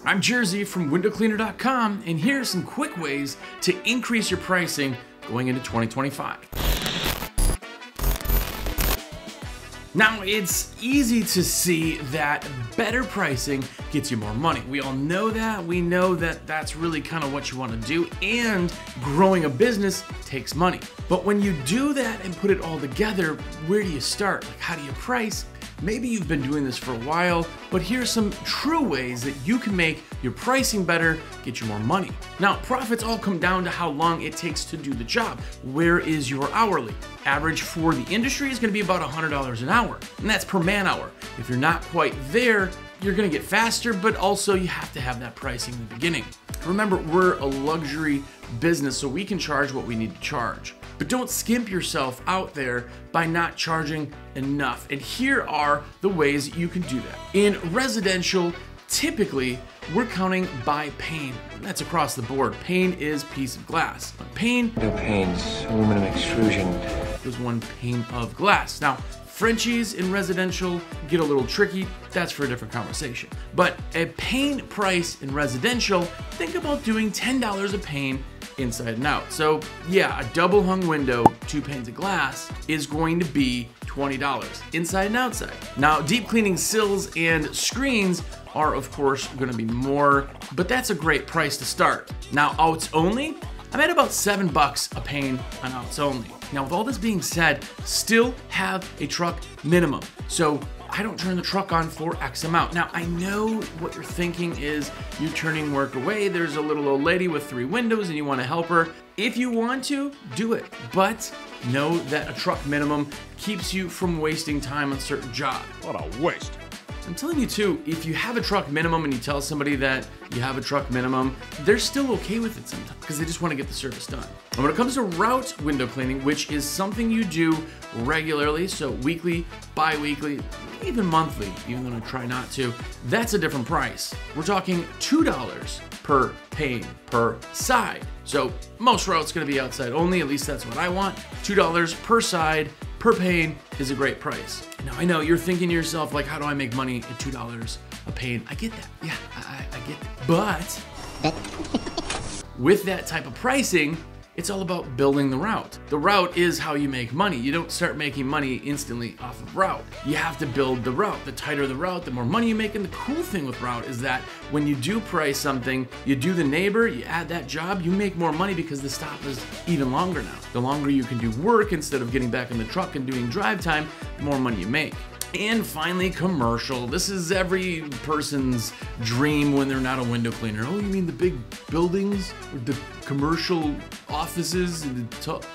I'm Jersey from windowcleaner.com, and here are some quick ways to increase your pricing going into 2025. Now, it's easy to see that better pricing gets you more money. We all know that. We know that that's really kind of what you want to do, and growing a business takes money. But when you do that and put it all together, where do you start? Like, how do you price? Maybe you've been doing this for a while, but here's some true ways that you can make your pricing better, get you more money. Now, profits all come down to how long it takes to do the job. Where is your hourly? Average for the industry is gonna be about $100 an hour, and that's per man hour. If you're not quite there, you're gonna get faster, but also you have to have that pricing in the beginning. Remember, we're a luxury business, so we can charge what we need to charge. But don't skimp yourself out there by not charging enough. And here are the ways you can do that. In residential, typically, we're counting by pane. That's across the board. Pane is piece of glass. Pane, No panes, aluminum extrusion. is one pane of glass. Now, Frenchies in residential get a little tricky. That's for a different conversation. But a pane price in residential, think about doing $10 a pane inside and out. So yeah, a double hung window, 2 panes of glass is going to be $20 inside and outside. Now, deep cleaning sills and screens are of course gonna be more, but that's a great price to start. Now, outs only, I'm at about $7 a pane on outs only. Now, with all this being said, still have a truck minimum. So I don't turn the truck on for X amount. Now, I know what you're thinking is you're turning work away. There's a little old lady with 3 windows and you want to help her. If you want to, do it. But know that a truck minimum keeps you from wasting time on certain jobs. What a waste. I'm telling you too, if you have a truck minimum and you tell somebody that you have a truck minimum, they're still okay with it sometimes because they just want to get the service done. And when it comes to route window cleaning, which is something you do regularly, so weekly, bi-weekly, even monthly, even though I try not to, that's a different price. We're talking $2 per pane per side. So most routes gonna be outside only, at least that's what I want. $2 per side per pane is a great price. Now, I know you're thinking to yourself, like, how do I make money at $2 a pane? I get that. Yeah, I get that. But with that type of pricing, it's all about building the route. The route is how you make money. You don't start making money instantly off of route. You have to build the route. The tighter the route, the more money you make. And the cool thing with route is that when you do price something, you do the neighbor, you add that job, you make more money because the stop is even longer now. The longer you can do work instead of getting back in the truck and doing drive time, the more money you make. And finally, commercial. This is every person's dream when they're not a window cleaner. Oh, you mean the big buildings? Or the commercial offices?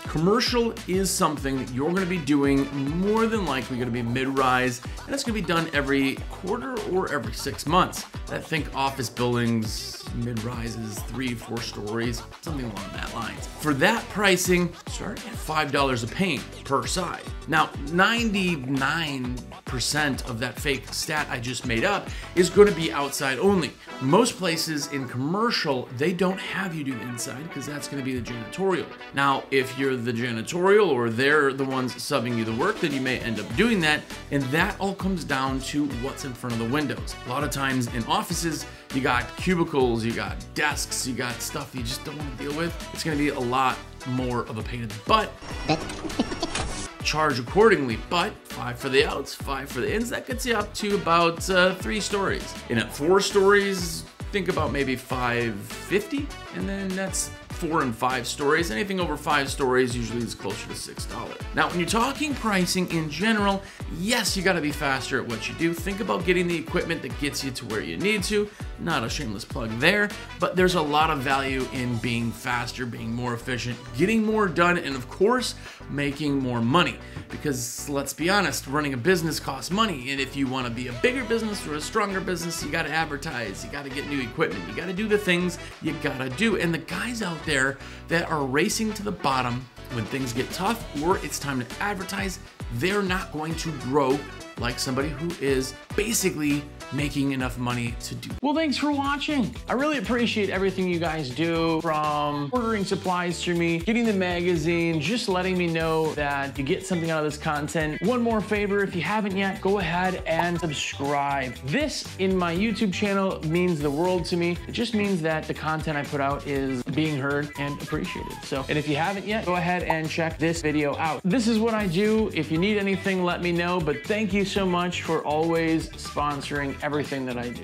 Commercial is something that you're gonna be doing more than likely gonna be mid-rise, and it's gonna be done every quarter or every 6 months. I think office buildings, mid-rises, 3-4 stories, something along that lines. For that pricing, start at $5 a pane per side. Now, 99% of that fake stat I just made up is going to be outside only. Most places in commercial, they don't have you do the inside because that's going to be the janitorial. Now, if you're the janitorial or they're the ones subbing you the work, then you may end up doing that. And that all comes down to what's in front of the windows. A lot of times in offices, you got cubicles, you got desks, you got stuff you just don't want to deal with. It's going to be a lot more of a pain in the butt. Charge accordingly, but 5 for the outs, 5 for the ins. That gets you up to about 3 stories. And at 4 stories, think about maybe $5.50, and then that's 4 and 5 stories. Anything over 5 stories usually is closer to $6. Now, when you're talking pricing in general, yes, you gotta be faster at what you do. Think about getting the equipment that gets you to where you need to. Not a shameless plug there, but there's a lot of value in being faster, being more efficient, getting more done, and of course, making more money. Because let's be honest, running a business costs money, and if you wanna be a bigger business or a stronger business, you gotta advertise, you gotta get new equipment, you gotta do the things you gotta do. And the guys out there that are racing to the bottom when things get tough or it's time to advertise, they're not going to grow like somebody who is basically making enough money to do. Well, thanks for watching. I really appreciate everything you guys do, from ordering supplies through me, getting the magazine, just letting me know that you get something out of this content. One more favor, if you haven't yet, go ahead and subscribe. This in my YouTube channel means the world to me. It just means that the content I put out is being heard and appreciated. So, and if you haven't yet, go ahead and check this video out. This is what I do. If you need anything, let me know, but thank you so much for always sponsoring everything that I do.